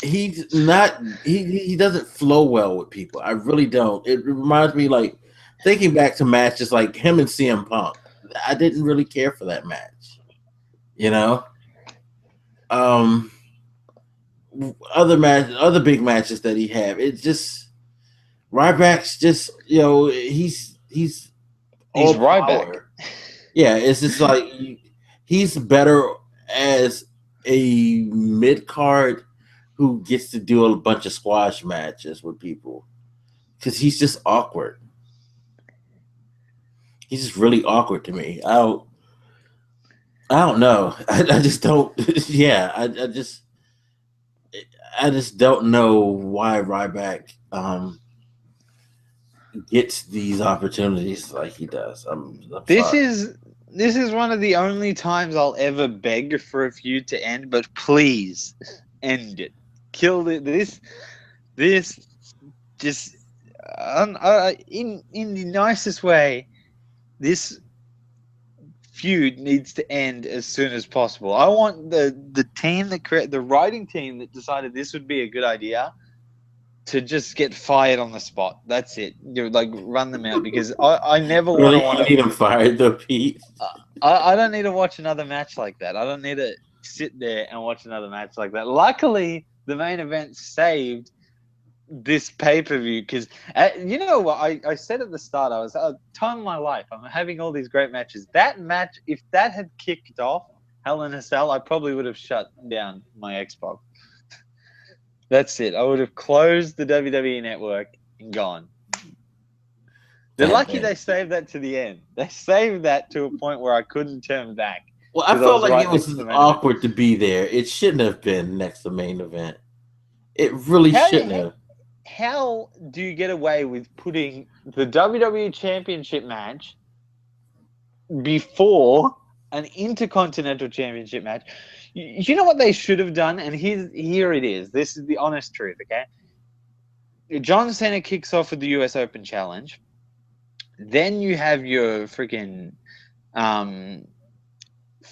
he's not. He doesn't flow well with people. I really don't. It reminds me like thinking back to matches like him and CM Punk. I didn't really care for that match. You know. Other big matches that he had. It's just Ryback's just he's all Ryback. power. Yeah, it's just like he's better as a mid card who gets to do a bunch of squash matches with people because he's just awkward. He's just really awkward to me. I don't know. I just don't. Yeah, I just don't know why Ryback gets these opportunities like he does. This is one of the only times I'll ever beg for a feud to end, but please end it. Kill it. This just in the nicest way. This feud needs to end as soon as possible. I want the team the writing team that decided this would be a good idea to just get fired on the spot. That's it. Like run them out because I never really want to need him fired though, Pete. I don't need to watch another match like that. I don't need to sit there and watch another match like that. Luckily, the main event saved this pay-per-view because you know what I said at the start, I was time of my life, I'm having all these great matches. That match, if that had kicked off Hell in a Cell, I probably would have shut down my Xbox. That's it. I would have closed the WWE network and gone. They're lucky they saved that to the end. They saved that to a point where I couldn't turn back. Well, I felt like it was awkward to be there. It shouldn't have been next to main event. It really shouldn't have. How do you get away with putting the WWE Championship match before an Intercontinental Championship match? You know what they should have done? And here it is. This is the honest truth, okay? John Cena kicks off with the US Open Challenge. Then you have your freaking the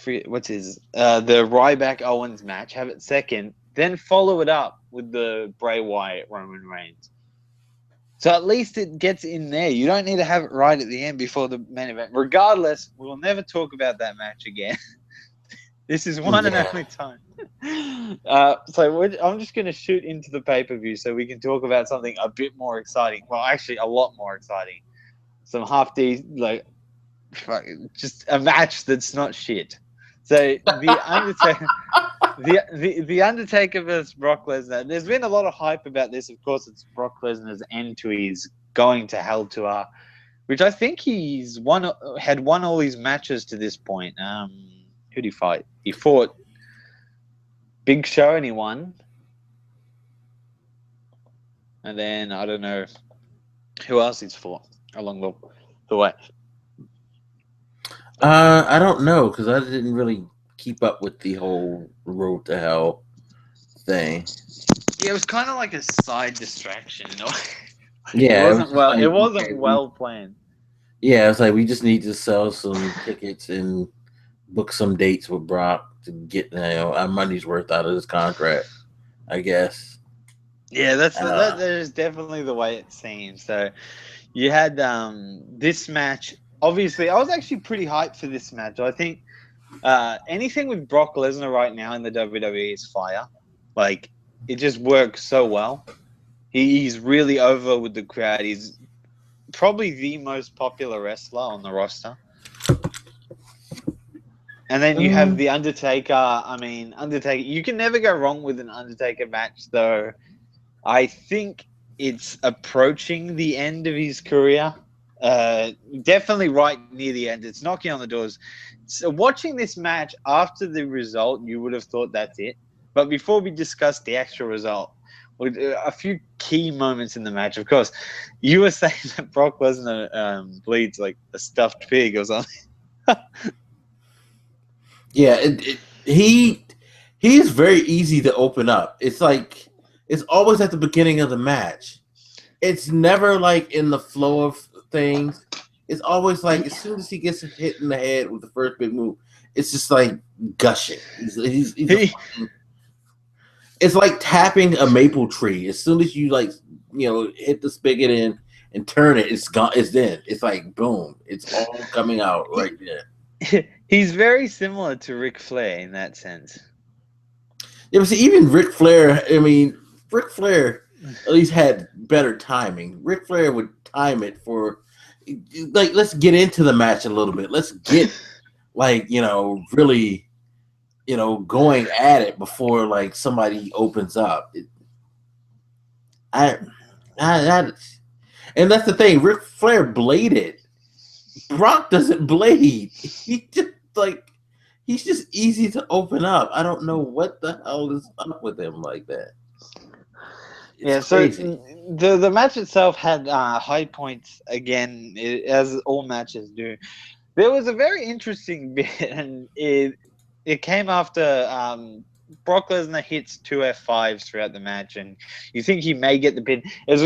Ryback Owens match. Have it second. Then follow it up with the Bray Wyatt Roman Reigns. So at least it gets in there. You don't need to have it right at the end before the main event. Regardless, we'll never talk about that match again. This is one and only time. So I'm just going to shoot into the pay-per-view so we can talk about something a bit more exciting. Well, actually, a lot more exciting. Some just a match that's not shit. So the Undertaker... The Undertaker versus Brock Lesnar. There's been a lot of hype about this. Of course, it's Brock Lesnar's end to his going to hell tour, which I think had won all his matches to this point. Who did he fight? He fought Big Show and he won. And then I don't know who else he's fought along the way. I don't know because I didn't really keep up with the whole Road to Hell thing. Yeah, it was kind of like a side distraction. Yeah, it wasn't well planned. Yeah, it's like we just need to sell some tickets and book some dates with Brock to get our money's worth out of this contract, I guess. Yeah, that is definitely the way it seems. So you had this match. Obviously, I was actually pretty hyped for this match. I think anything with Brock Lesnar right now in the WWE is fire. Like, it just works so well. He's really over with the crowd. He's probably the most popular wrestler on the roster. And then you have the Undertaker. I mean, Undertaker, you can never go wrong with an Undertaker match, though. I think it's approaching the end of his career. Definitely right near the end. It's knocking on the doors. So watching this match after the result, you would have thought that's it. But before we discuss the actual result, a few key moments in the match. Of course, you were saying that Brock Lesnar bleeds like a stuffed pig or something. Yeah, he's very easy to open up. It's like it's always at the beginning of the match. It's never like in the flow of things. It's always like as soon as he gets hit in the head with the first big move, it's just like gushing. It's like tapping a maple tree. As soon as you hit the spigot in and turn it, it's gone. It's in. It's like boom. It's all coming out right there. He's very similar to Ric Flair in that sense. Yeah, but see, even Ric Flair. I mean, Ric Flair at least had better timing. Ric Flair would time it for let's get into the match a little bit. Let's get really going at it before somebody opens up. And that's the thing. Ric Flair bladed. Brock doesn't blade. He's just easy to open up. I don't know what the hell is up with him like that. It's crazy. So the match itself had high points again, as all matches do. There was a very interesting bit, and it came after Brock Lesnar hits 2 F5s throughout the match, and you think he may get the pin. It was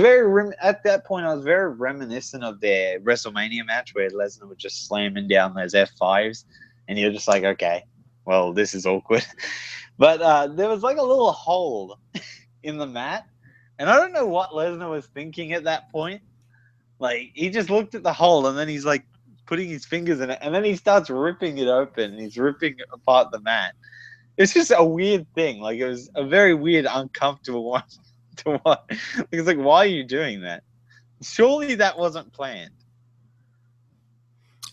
at that point, I was very reminiscent of their WrestleMania match where Lesnar was just slamming down those F5s, and you're just like, okay, well, this is awkward. But there was like a little hole in the mat, and I don't know what Lesnar was thinking at that point. Like, he just looked at the hole, and then he's like putting his fingers in it, and then he starts ripping it open, and he's ripping apart the mat. It's just a weird thing. Like, it was a very weird, uncomfortable one to watch. It's like, why are you doing that? Surely that wasn't planned.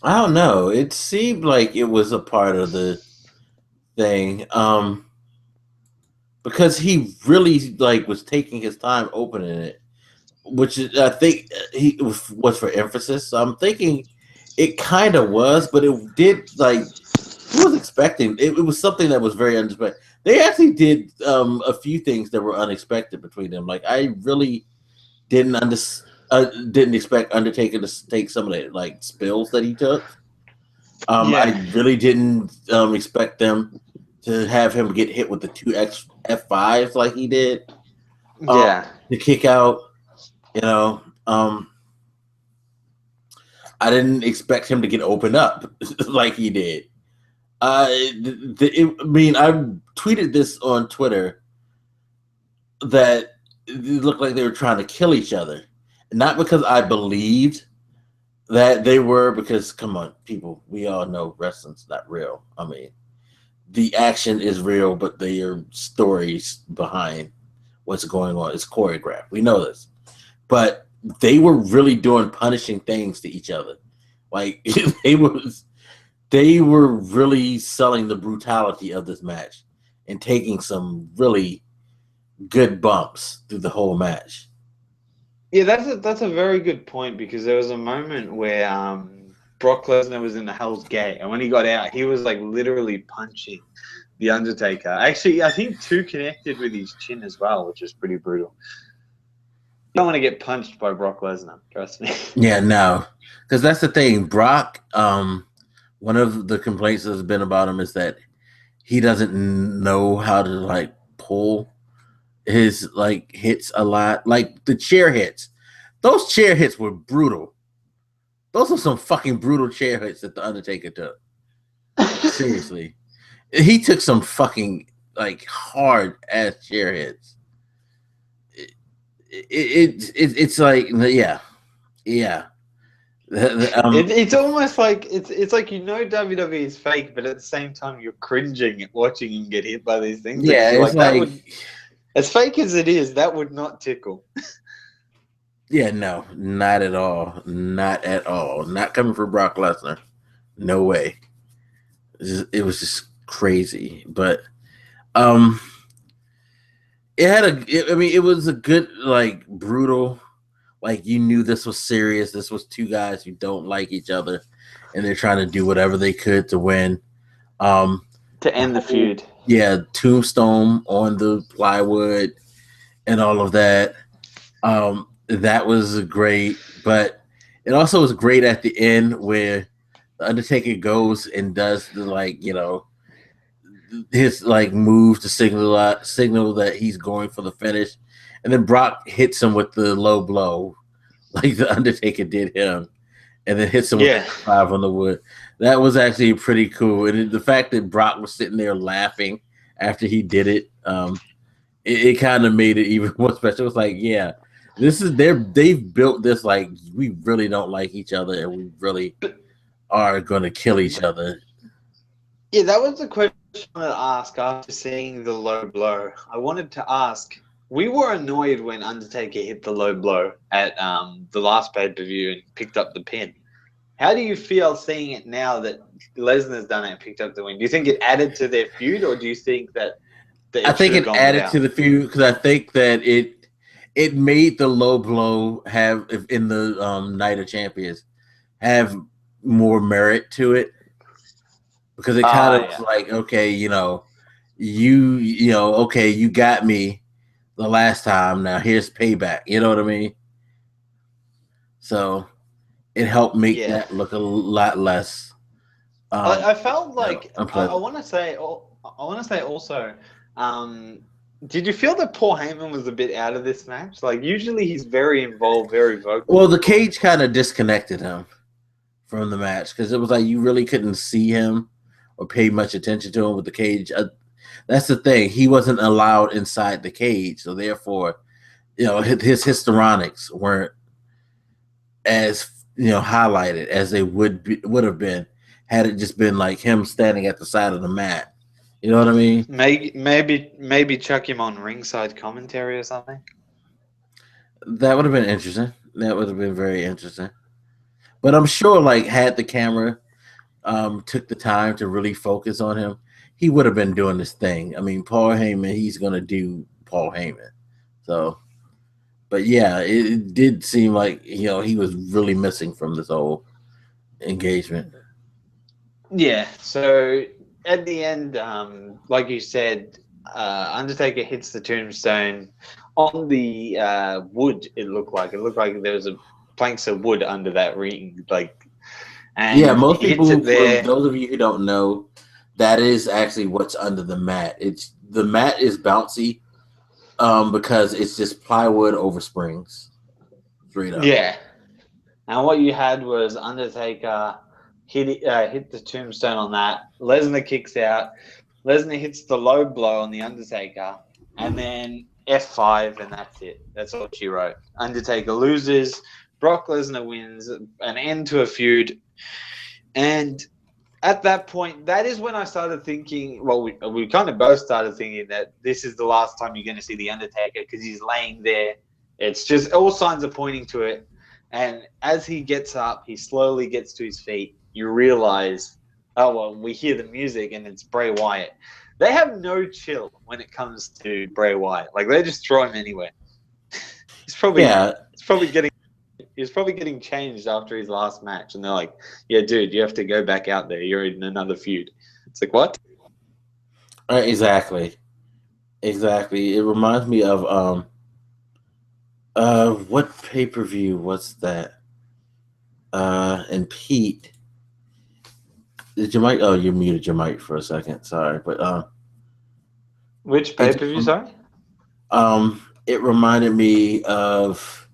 I don't know. It seemed like it was a part of the thing. Because he really was taking his time opening it, which I think he was for emphasis. So I'm thinking it kind of was, but it did who was expecting it was something that was very unexpected. They actually did a few things that were unexpected between them. Like, I really didn't expect Undertaker to take some of the spills that he took. I really didn't expect them to have him get hit with the 2 F5s like he did. To kick out, I didn't expect him to get opened up like he did. I tweeted this on Twitter that it looked like they were trying to kill each other. Not because I believed that they were, because, come on, people, we all know wrestling's not real. I mean, the action is real, but there are stories behind what's going on. It's choreographed. We know this. But they were really doing punishing things to each other. Like, they were really selling the brutality of this match and taking some really good bumps through the whole match. Yeah, that's a very good point, because there was a moment where Brock Lesnar was in the Hell's Gate, and when he got out, he was literally punching the Undertaker. Actually, I think 2 connected with his chin as well, which is pretty brutal. You don't want to get punched by Brock Lesnar, trust me. Yeah, no, because that's the thing. Brock, one of the complaints that's been about him is that he doesn't know how to pull his hits a lot. Like the chair hits. Those chair hits were brutal. Those are some fucking brutal chair hits that the Undertaker took. Seriously. He took some fucking hard ass chair hits. It's yeah. It's almost like it's like WWE is fake, but at the same time you're cringing at watching him get hit by these things. Yeah, it's as fake as it is, that would not tickle. Yeah, no, not at all. Not at all. Not coming for Brock Lesnar. No way. It was just crazy. But it was a good, brutal, you knew this was serious. This was 2 guys who don't like each other, and they're trying to do whatever they could to win. To end the feud. Yeah, tombstone on the plywood and all of that. That was great, but it also was great at the end where the Undertaker goes and does the his move to signal that he's going for the finish, and then Brock hits him with the low blow, like the Undertaker did him, and then hits him with the 5 on the wood. That was actually pretty cool, and the fact that Brock was sitting there laughing after he did it, it kind of made it even more special. It's like, yeah, this is they've built this like we really don't like each other and we really are going to kill each other. Yeah, that was the question I wanted to ask after seeing the low blow. I wanted to ask. We were annoyed when Undertaker hit the low blow at the last pay-per-view and picked up the pin. How do you feel seeing it now that Lesnar's done it and picked up the win? Do you think it added to their feud, or do you think that I it should think have it gone added without? to the feud because I think that it made the low blow have in the Night of Champions have more merit to it because it kind of was Yeah. like, okay, okay, you got me the last time. Now here's payback. You know what I mean? So it helped make Yeah. that look a lot less. I felt like I Unpleasant. want to say also. Did you feel that Paul Heyman was a bit out of this match? Like usually he's very involved, very vocal. Well, the cage kind of disconnected him from the match because it was like you really couldn't see him or pay much attention to him with the cage. That's the thing; he wasn't allowed inside the cage, so therefore, his histrionics weren't as highlighted as they would have been had it just been like him standing at the side of the mat. You know what I mean? Maybe chuck him on ringside commentary or something. That would have been interesting. That would have been very interesting. But I'm sure, like, had the camera took the time to really focus on him, he would have been doing this thing. I mean, Paul Heyman, he's gonna do Paul Heyman. So, but yeah, it did seem like he was really missing from this whole engagement. Yeah. So at the end, like you said, Undertaker hits the tombstone on the wood. It looked like there was a planks of wood under that ring, like, Yeah, and most he hits people, it for there. those of you who don't know, that is actually what's under the mat. It's the mat is bouncy because it's just plywood over springs, straight up. Yeah. And what you had was Undertaker hit the tombstone on that. Lesnar kicks out. Lesnar hits the low blow on the Undertaker, and then F5, and that's it. That's all she wrote. Undertaker loses. Brock Lesnar wins. An end to a feud. And at that point, that is when I started thinking. Well, we kind of both started thinking that this is the last time you're going to see the Undertaker because he's laying there. It's just all signs are pointing to it. And as he gets up, he slowly gets to his feet. You realize, oh well, we hear the music and it's Bray Wyatt. They have no chill when it comes to Bray Wyatt. Like they just throw him anywhere. He's probably Yeah, he's probably getting he's probably getting changed after his last match, and they're like, "Yeah, dude, you have to go back out there. You're in another feud." It's like what? exactly, exactly. It reminds me of what pay per view was that? And Pete, did your mic? Oh, you muted your mic for a second. Sorry, but Which pay it per view? Sorry. it reminded me of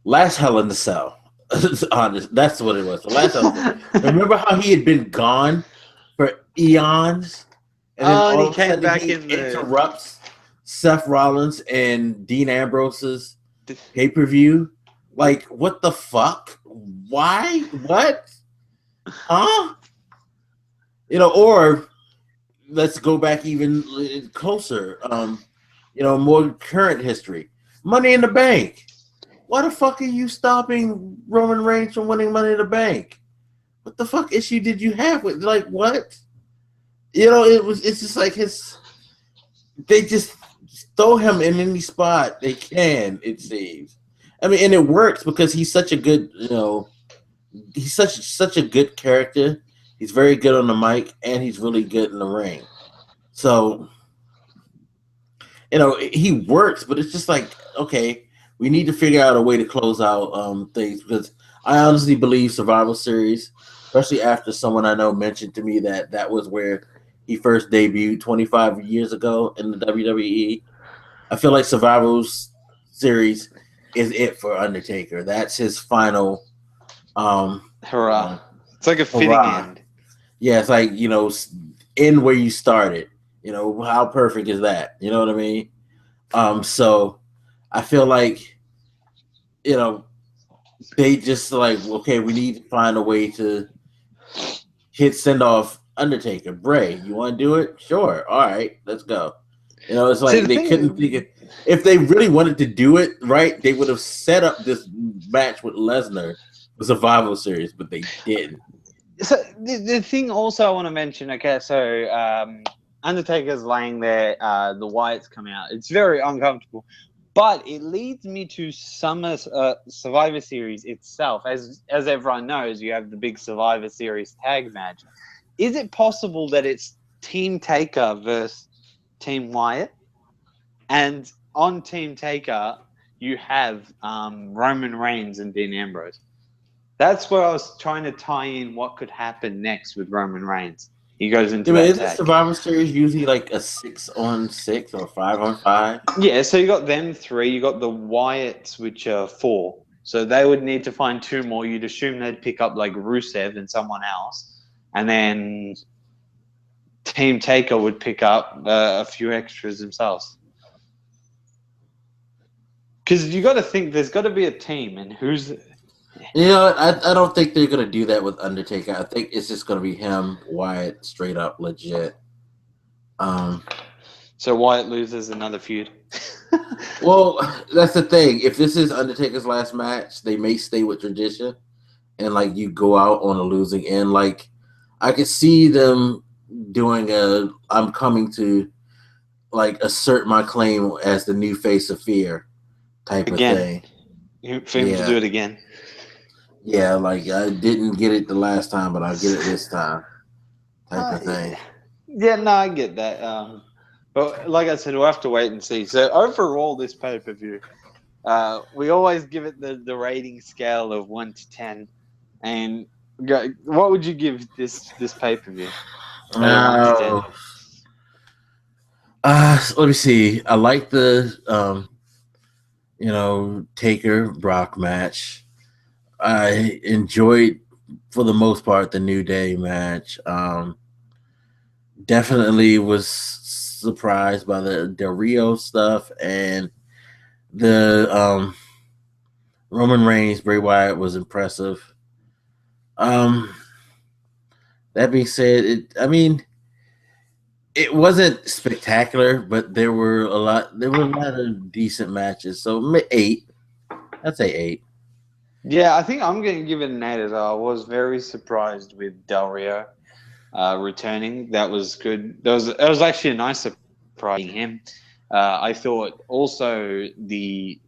Last Hell in the Cell. Honest, that's what it was. The last Hell in the Cell. Remember how he had been gone for eons, and then Oh, and all he of a came sudden back he in the. interrupts Seth Rollins and Dean Ambrose's pay per view. Like, what the fuck? Why? What? Huh? Or let's go back even closer. More current history. Money in the Bank. Why the fuck are you stopping Roman Reigns from winning Money in the Bank? What the fuck issue did you have with like what? It's just like they just throw him in any spot they can, it seems. I mean, and it works because he's such a good, he's such a good character. He's very good on the mic and he's really good in the ring. So, he works, but it's just like, okay, we need to figure out a way to close out things because I honestly believe Survival Series, especially after someone I know mentioned to me that was where he first debuted 25 years ago in the WWE. I feel like Survival Series is it for Undertaker. That's his final Hurrah! It's like a fitting hurrah. end. Yeah, it's like, end where you started You know, how perfect is that? You know what I mean? So I feel like, you know, they just like, okay, we need to find a way to hit send off Undertaker. Bray, you want to do it? Sure. All right, let's go. You know, it's See, like the they thing couldn't think of, if they really wanted to do it right, they would have set up this match with Lesnar for Survival Series, but they didn't. So the thing also I want to mention, okay, so Undertaker's laying there, the Wyatts come out. It's very uncomfortable, but it leads me to Summer Survivor Series itself. As everyone knows, you have the big Survivor Series tag match. Is it possible that it's Team Taker versus Team Wyatt? And on Team Taker, you have Roman Reigns and Dean Ambrose. That's where I was trying to tie in what could happen next with Roman Reigns. He goes into that Isn't tag. Survivor Series usually like a 6-on-6 or 5-on-5? Yeah, so you got them three. You got the Wyatts, which are 4. So they would need to find 2 more. You'd assume they'd pick up like Rusev and someone else. And then Team Taker would pick up a few extras themselves. Because you got to think there's got to be a team, and who's... You know, I don't think they're gonna do that with Undertaker. I think it's just gonna be him, Wyatt, straight up, legit. So Wyatt loses another feud. Well, that's the thing. If this is Undertaker's last match, they may stay with tradition, and like you go out on a losing end. Like I could see them doing I'm coming to like assert my claim as the new face of fear type again. of thing. For him to do it again. Yeah, like I didn't get it the last time, but I'll get it this time, type of thing. Yeah, no, I get that. But like I said, we'll have to wait and see. So overall, this pay-per-view, we always give it the rating scale of 1 to 10. And what would you give this pay-per-view? 1 to 10. Let me see. I like the Taker Brock match. I enjoyed, for the most part, the New Day match. Definitely was surprised by the Del Rio stuff, and the Roman Reigns, Bray Wyatt was impressive. That being said, it wasn't spectacular, but there were a lot of decent matches. So 8. I'd say 8. Yeah, I think I'm going to give it an 8 as well. I was very surprised with Del Rio returning. That was good. That was actually a nice surprise him. I thought also the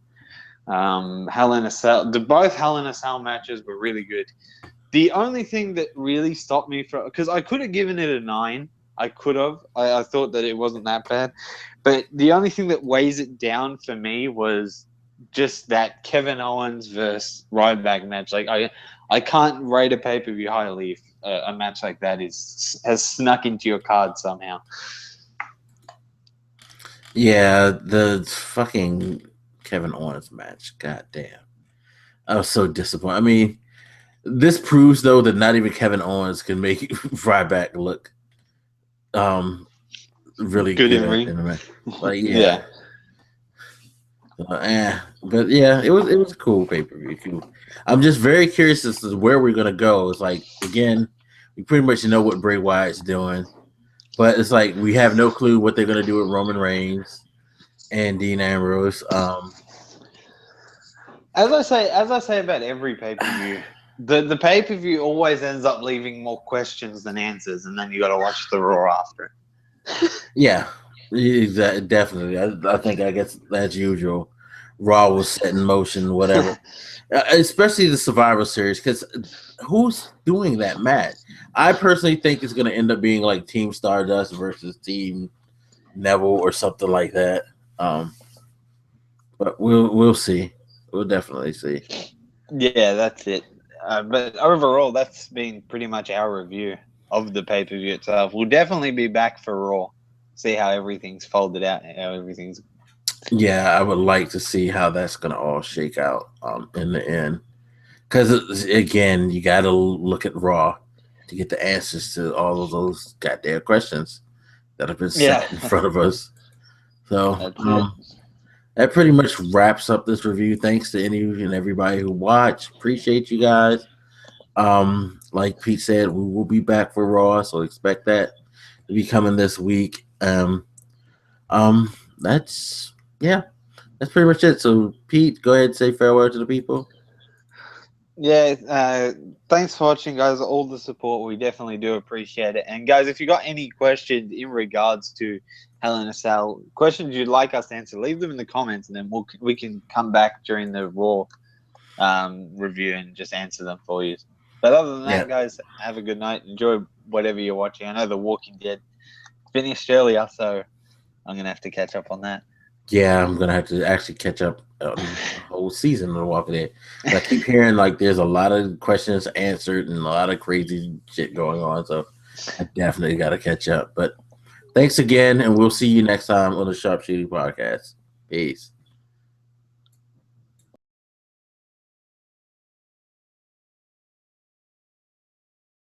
Hell in a Cell, both Hell in a Cell matches were really good. The only thing that really stopped me from, because I could have given it a 9. I could have. I thought that it wasn't that bad. But the only thing that weighs it down for me was just that Kevin Owens versus Ryback match. Like I can't rate a pay-per-view highly if a match like that has snuck into your card somehow. Yeah, the fucking Kevin Owens match. God damn. I was so disappointed. I mean, this proves though that not even Kevin Owens can make Ryback look really good in the match. Like yeah. But yeah, it was a cool pay-per-view. Cool. I'm just very curious as to where we're gonna go. It's like, again, we pretty much know what Bray Wyatt's doing, but it's like we have no clue what they're gonna do with Roman Reigns and Dean Ambrose. As I say about every pay-per-view, the pay-per-view always ends up leaving more questions than answers, and then you got to watch the Raw after it. Yeah. Definitely. I guess that's usual. Raw was set in motion, whatever. Especially the Survivor Series, because who's doing that match? I personally think it's going to end up being like Team Stardust versus Team Neville or something like that. But we'll see. We'll definitely see. Yeah, that's it. But overall, that's been pretty much our review of the pay-per-view itself. We'll definitely be back for Raw. See how everything's folded out, how everything's. Yeah, I would like to see how that's going to all shake out in the end. Because, again, you got to look at Raw to get the answers to all of those goddamn questions. that have been set in front of us. So That's it. that pretty much wraps up this review. Thanks to any and everybody who watched. Appreciate you guys. Like Pete said, we will be back for Raw, so expect that to be coming this week. That's pretty much it. So Pete, go ahead and say farewell to the people. Yeah, thanks for watching, guys. All the support, we definitely do appreciate it. And guys, if you got any questions in regards to Hell in a Cell, questions you'd like us to answer, leave them in the comments, and then we can come back during the Raw review and just answer them for you. But other than that, guys, have a good night. Enjoy whatever you're watching. I know The Walking Dead finished earlier, so I'm gonna have to catch up on that. Yeah, I'm gonna have to actually catch up on the whole season of The Walking Dead. I keep hearing like there's a lot of questions answered and a lot of crazy shit going on, so I definitely got to catch up. But thanks again, and we'll see you next time on the Sharpshooting Podcast. Peace.